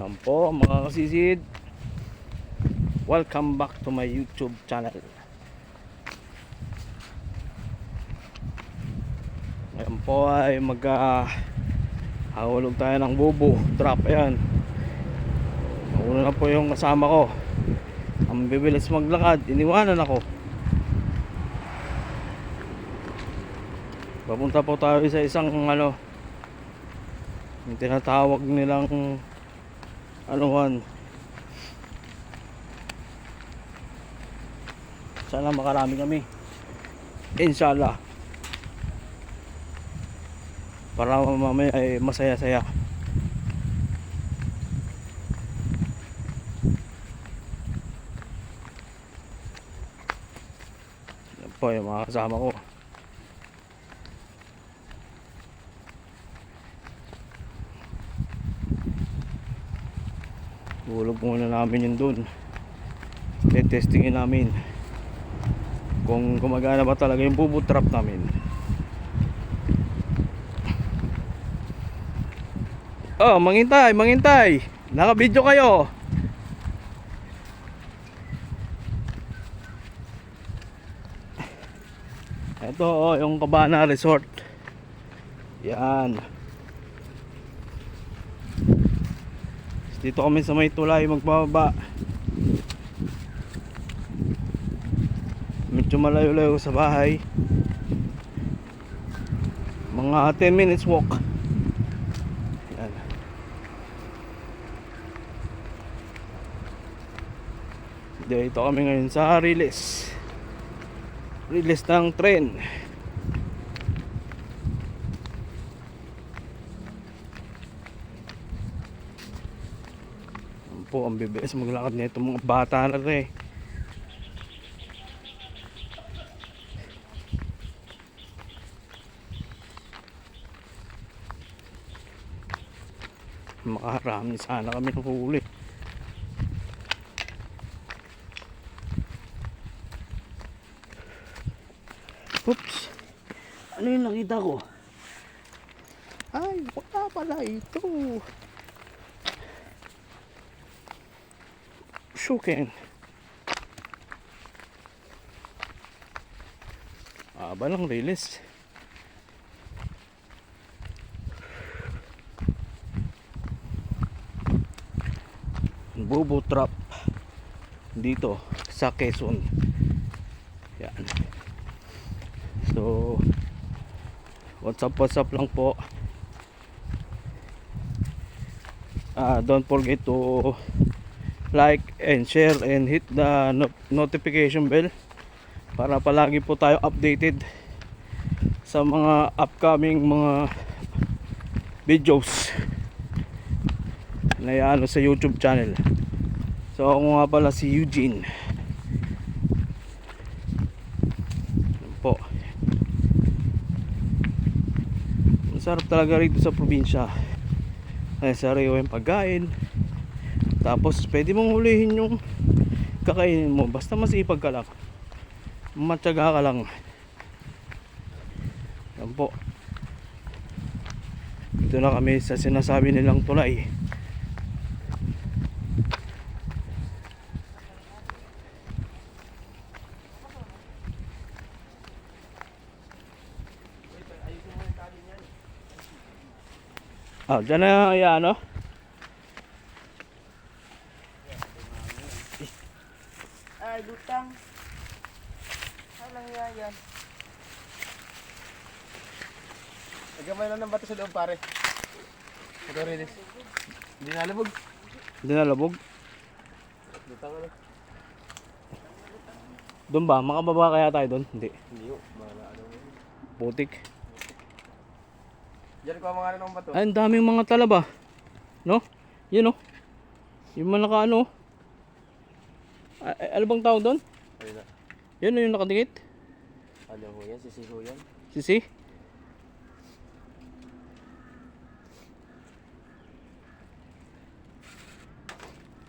Yan po mga kasisid, welcome back to my YouTube channel. Ngayon po ay hahulog tayo ng bubo trap. Ayan, una na po yung kasama ko, ang bibilis maglakad, iniwanan ako. Papunta po tayo sa isang yung tinatawag nilang sana makarami kami, inshallah, para mamaya ay masaya-saya. Yan po yung mga kasama ko. Hulog muna namin yun dun, testingin namin kung gumagana ba talaga yung bubo trap namin. Oh, mangintay, naka-video kayo. Ito yung Cabana Resort. Yan. Dito kami sa may tulay magbababa. Medyo malayo-layo sa bahay, mga 10 minutes walk. Yan. Dito kami ngayon sa release ng tren. Yan po, ang bibilis maglakad na itong mga bata na rin. Makarami sana kami ng huli. Oops, ano yung nakita ko? Ay, wala pala ito. Shuken. Aba lang release. Bubo trap dito sa Quezon. Yan. So what's up lang po. Don't forget to like and share and hit the notification bell para palagi po tayo updated sa mga upcoming mga videos na sa YouTube channel. So ako nga pala si Eugene. Yan po. Masarap talaga rito sa probinsya. Ay sariwa yung pagkain. Tapos pwede mong hulihin yung kakainin mo, basta masipag ka lang, matyaga ka lang. Yan po. Dito na kami sa sinasabi nilang tulay. Dyan na yan, Ay, lutang. Alang yan. Nagamay lang ng bato sa loob, pare. Ito release. Hindi nalabog. Hindi nalabog. Lutang ano? Doon ba? Makababa kaya tayo doon? Hindi. Hindi yun. Putik. Diyan ko mga ng bato. Ay, ang daming mga talaba. No? Yun yung mga ano bang tawag doon? Ayun na. Yun yung nakadikit. Ano ho yan? Sisi ho yan? Sisi?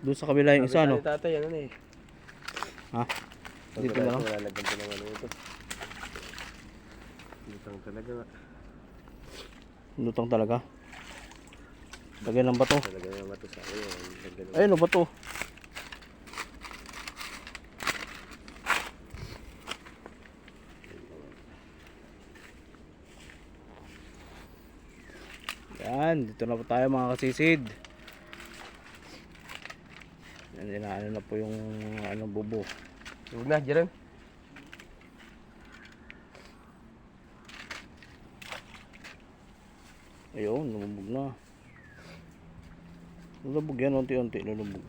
Doon sa kabila yung isa, no? Sabi tatay, ano na eh. Ha? Dito na lang? Lalagyan ko ng ano ito. Lutang talaga nga. Lutang talaga. Lagyan ng bato. Talaga yung bato sa akin. Ayun o, bato. Yan, dito na po tayo mga kasisid. Yan, inaano na po yung ano, bubo. Huwag na, Jerome. Ayun, lumubog na. Lulubog yan, unti-unti lulubog.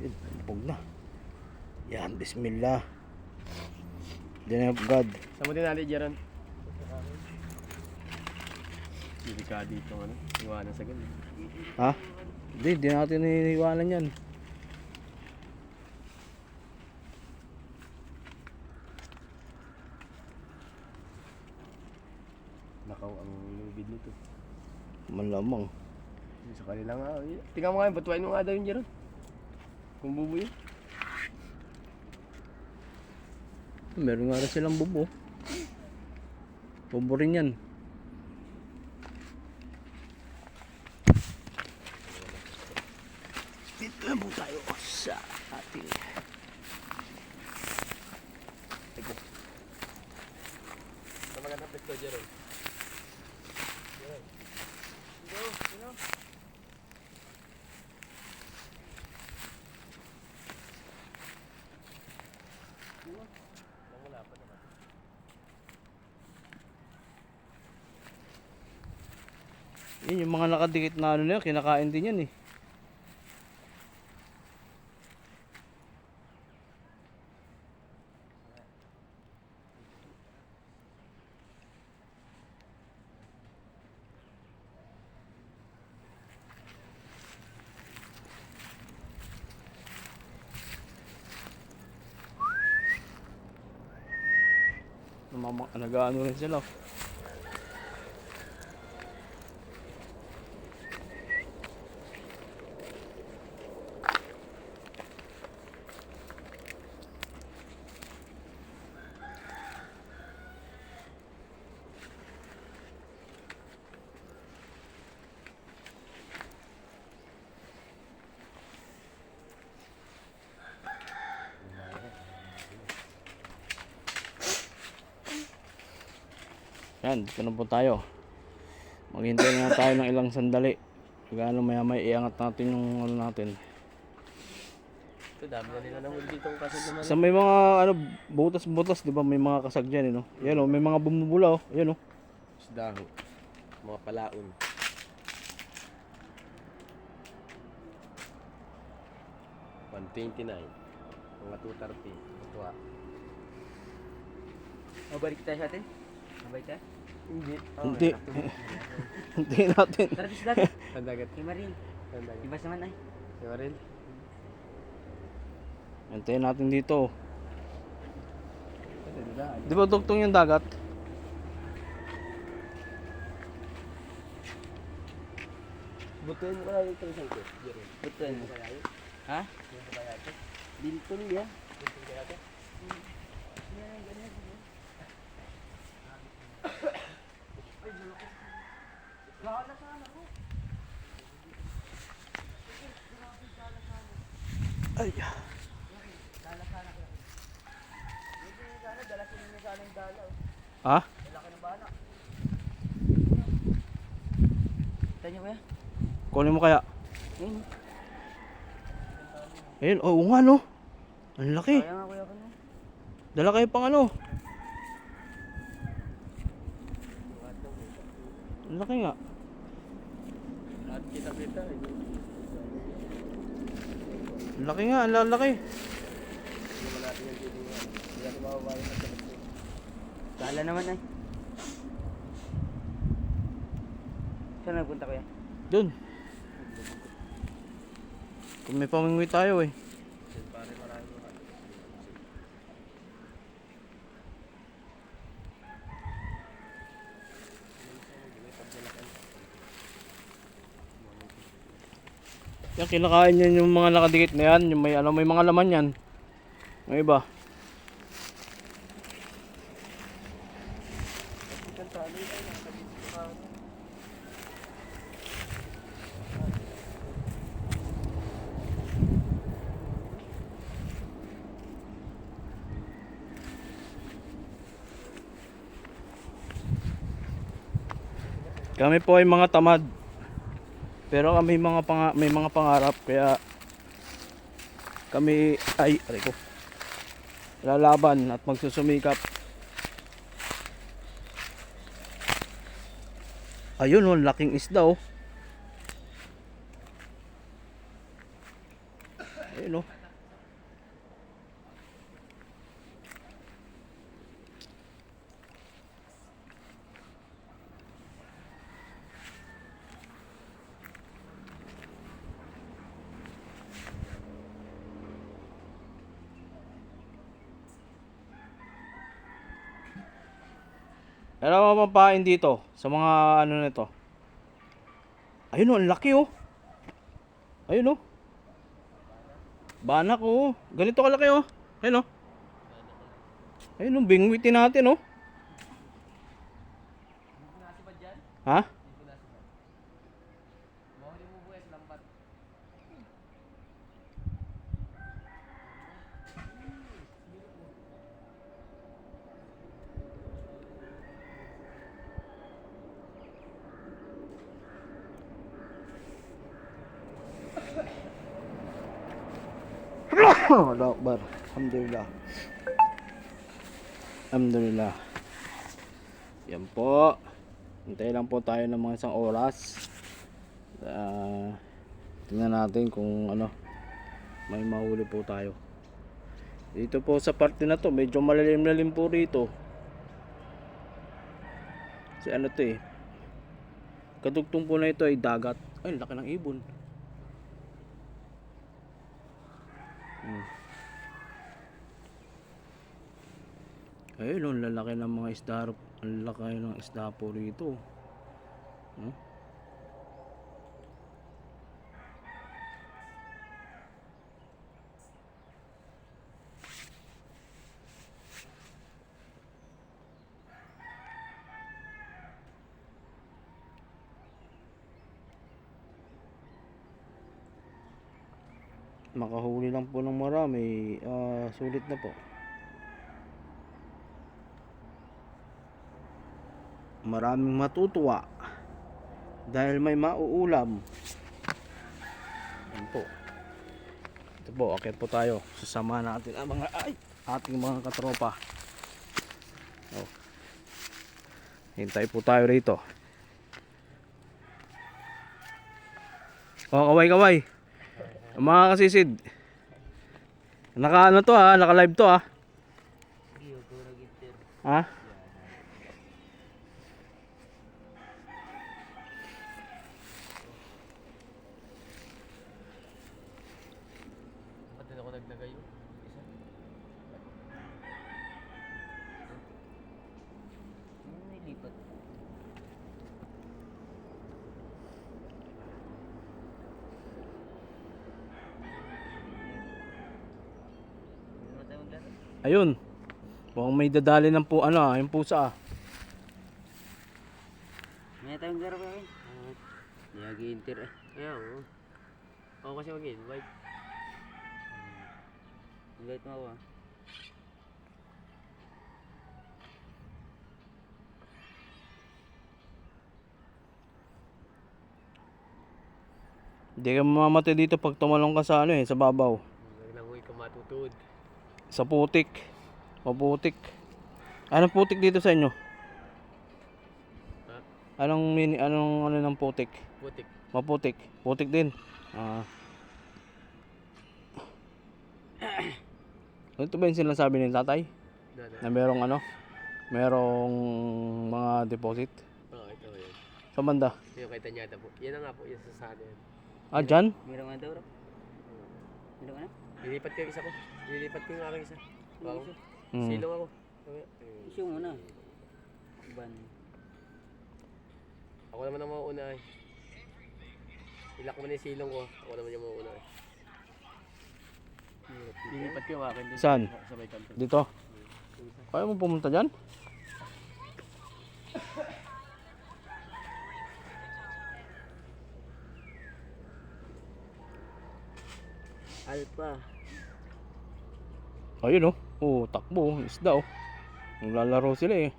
Yan, lumubog na. Yan, bismillah. The name of God. Saan mo dinali, Jerome? Hindi ka dito, ano? Iwanan sa ganun. Ha? Hindi, di natin iniiwanan yan. Nakaw ang lubid nito. Malamang. Sa kanila nga. Tingnan mo nga, batuwain mo nga daw yung Jerome. Kung bubo yun. Meron nga rin silang bubo. Bubo rin yan. Dito na po tayo sa ating Sa magandang pesto, Jerome. yun, yung mga nakadikit na ano na yan, kinakain din yan eh. Nag-ano rin sila. Yan, dito na po tayo. Maghintay na tayo ng ilang sandali. Gano'n maya may iangat natin yung ano natin. Ito, dami na nila nahuli dito ang kasal naman. Sa may mga ano, butas-butas, di ba? May mga kasag dyan, no? Yan, oh, may mga bumubula, oh. Yan, oh. Isdaho. Mga palaon. $129. Mga 230. Ito Mabalik tayo sa atin? Mabalik tayo? Hindi. Hindi. Hindi natin. Tara, bislat. Ang dagat. Kay Marin. Ang dagat. Ibas naman ay. Si Maril. Antayin natin dito. Ito, diba? Di ba duktong yung dagat? Butuin mo kaya yung isang ko. Jerome. Betul. Ha? Bintul ya. Ay. Ha? Tanya ko ya. Kunin mo kaya? Ayun. Ayun, oo nga, no? Ang laki. Kaya nga kuya ko na. Dala kayo pang ano? Ang laki nga. At kita-kita. Ang laki nga, ang lalaki. Hindi naman natin yung dito nga. Hindi natin mababayan na sa loob. Kala naman ay. Saan nagpunta kuya? Doon. Kung may pamingwi tayo eh. Pare marami mga. Yan, kinakain yan yung mga nakadikit na yan. Yung may, ano, may mga laman yan. May iba. Sali ay nakakabit ka. Kami po ay mga tamad. Pero kami may mga pangarap kaya kami ay aray ko, lalaban at magsusumikap. Ayun oh, laking isda oh. Ayun oh. Ano mga pampain dito sa mga ano nito? Ayun oh, ang laki oh. Ayun oh. Banak oh. Ganito kalaki oh. Ayun oh. Ayun oh, bingwitin natin oh. Ha? Allahu Akbar. Alhamdulillah. Alhamdulillah. Yan po. Hintay lang po tayo ng mga isang oras. Tingnan natin kung ano, may mahuli po tayo. Dito po sa parte na to, medyo malalim-lalim po rito. Kasi ano to eh, kadugtong po na ito ay dagat. Ay, laki ng ibon. Ayun, ang lalaki ng mga isda. Ang laki ng isda po rito. Makahuli lang po ng marami, sulit na po. Maraming matutuwa dahil may mauulam. Yan po. Ito po, akit po tayo. Sasama natin ang mga ating mga katropa. Oh. Hintay po tayo rito. Oh, kaway. Mga kasisid. Naka ano to ha, naka live to ha. Ha? Pati ako naglagay yun. Isa. Nilipat. Ayun. Mukhang may dadali ng po ano, yung pusa. May tayong laro ba? Hindi nag-i-inter eh. Kaya oo. Ako kasi mag-invite. Invite mo ako ah. Hindi ka mamamatay dito pag tumalong ka sa ano sa babaw. Naglangoy ka matutod. Sa putik. Maputik. Anong putik dito sa inyo? Ha? Anong ano ng putik? Putik. Maputik. Putik din. Ito ba yung sinasabi ni tatay? Na merong ano? Merong mga deposit? Oo, ito yun. Sa banda? Yung kay Tanyada po. Yan na nga po, yung sa sana yan. Ah, dyan? Meron nga daw. Meron ka na? Lilipat ko yung isa ko. Lilipat ko yung aking isa. Wow. Mm. Silong ako. Issue muna. Ban. Ako naman ang mauuna eh. Ilak mo na yung silong ko. Ako naman yung mauuna eh. Lilipat ko yung akin dun. Saan? Sa may kanto. Dito? Kaya mo pumunta dyan? Alpha. Ayun oh. Oh, takbo. Oh. Isda oh. Naglalaro sila eh.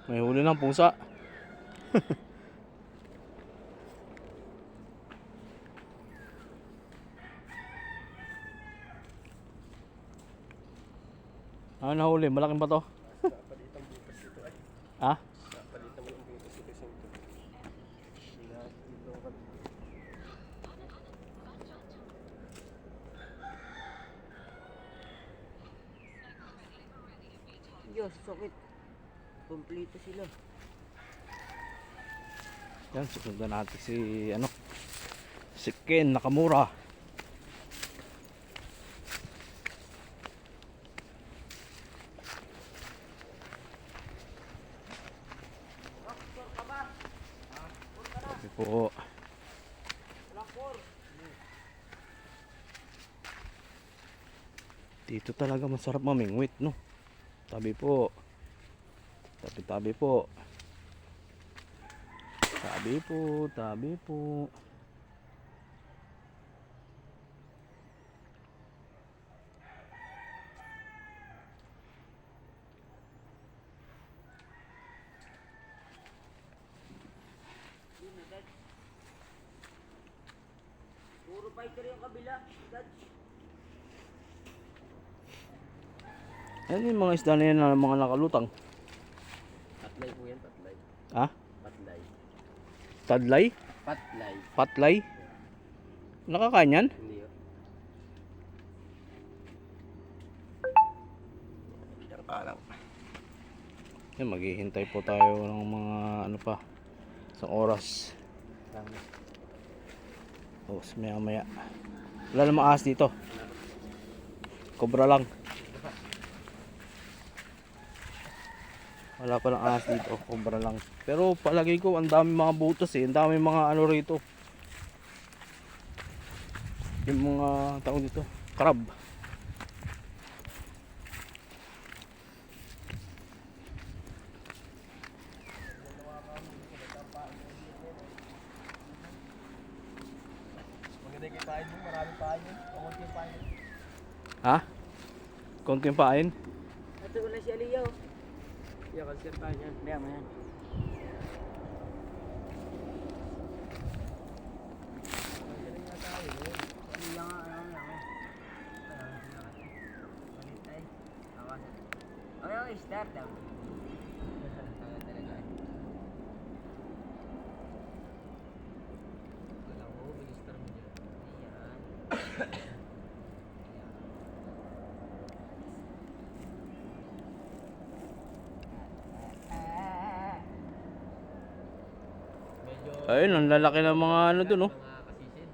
May huli ng pusa. Ano nahuli? Malaking ba to? Napalitan butas ito ay. Ha? Napalitan mo ng butas ito sa ito. Dito ang kabila. Diyos, sakit. Kompleto sila. Yan, susundan natin si ano? Si Ken Nakamura. Sabi po. Dito talaga masarap mamingwit, no? Tabi po. Tabi-tabi po. Tabi po, tabi po. Puro fighter yung kabila. Dad. Ano yung mga isda na yan na mga nakalutang? Patlay po yan, patlay. Ha? Patlay. Tadlay? Patlay. Patlay? Nakakain yan? Hindi yun. Yan ka lang. Yan, maghihintay po tayo ng mga ano pa. Isang oras. Tapos maya maya. Wala namang ahas dito. Kobra lang. Wala pa lang ahas dito. Kobra lang. Pero palagay ko ang dami mga butas eh. Ang dami mga ano rito. Yung mga tawag dito. Crab. Maganda yung kipain mo, maraming pain yun. Kamunti yung pain yun. Ha? Konting pain? Ito ko na si Aliyaw. Yan, kalsir pain yan. Kaya mo yan. Aliyaw nga, ano nga. Balitay. Awasan. Okay, start daw. Talaga. Wala ko, minister mo dyan. Ayan. Medyo Ayun, ang lalaki ng mga ano dun oh. mga kasisid.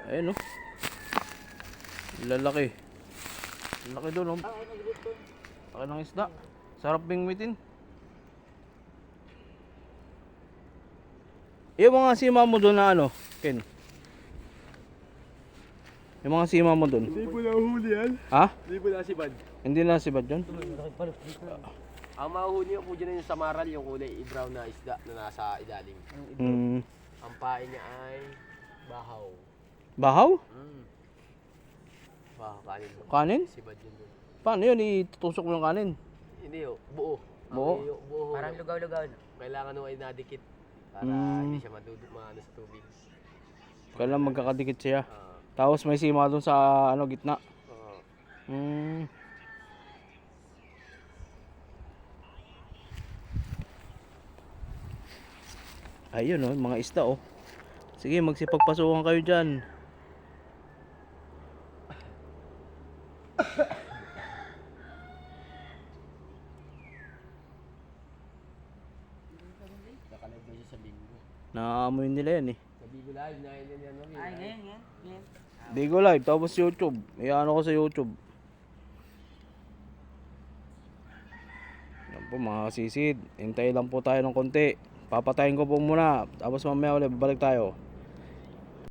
Ayun oh. Lalaki. Lalaki dun oh. Ay, naglito. Laki ng isda. Sarap bingwitin. Yung mga sima mo dun na ano, Ken? Yung mga sima mo dun. Hindi po nahuli yan. Ha? Hindi po nasibad. Hindi na si Bad yun? Ang mahuhuli po dyan yung samaral, yung kulay brown na isda na nasa ilalim. Hmm. Ang pain niya ay bahaw. Bahaw? Bahaw, kanin mo. Kanin? Sibad yun doon. Paano yun? Itutusok mo yung kanin? Hindi oh, buo. Buo? Buo. Parang lugaw-lugaw. Kailangan mo ay nadikit para hindi siya maano sa tubig. Kailan magkakadikit siya. Ah, Tapos may sima dun sa ano gitna. oo. Hmm. Ayun oh, mga isda oh. Sige, magsipagpasukan kayo dyan. Nakalive ba siya sa bingo? Naaamoy nila yan eh. Sa bingo live, nahin yan yan. Ay, ngayon. Bigo Live, tapos YouTube. Iano ko sa YouTube. Yan po mga sisid. Hintay lang po tayo ng konti. Papatayin ko po muna. Tapos mamaya ulit babalik tayo.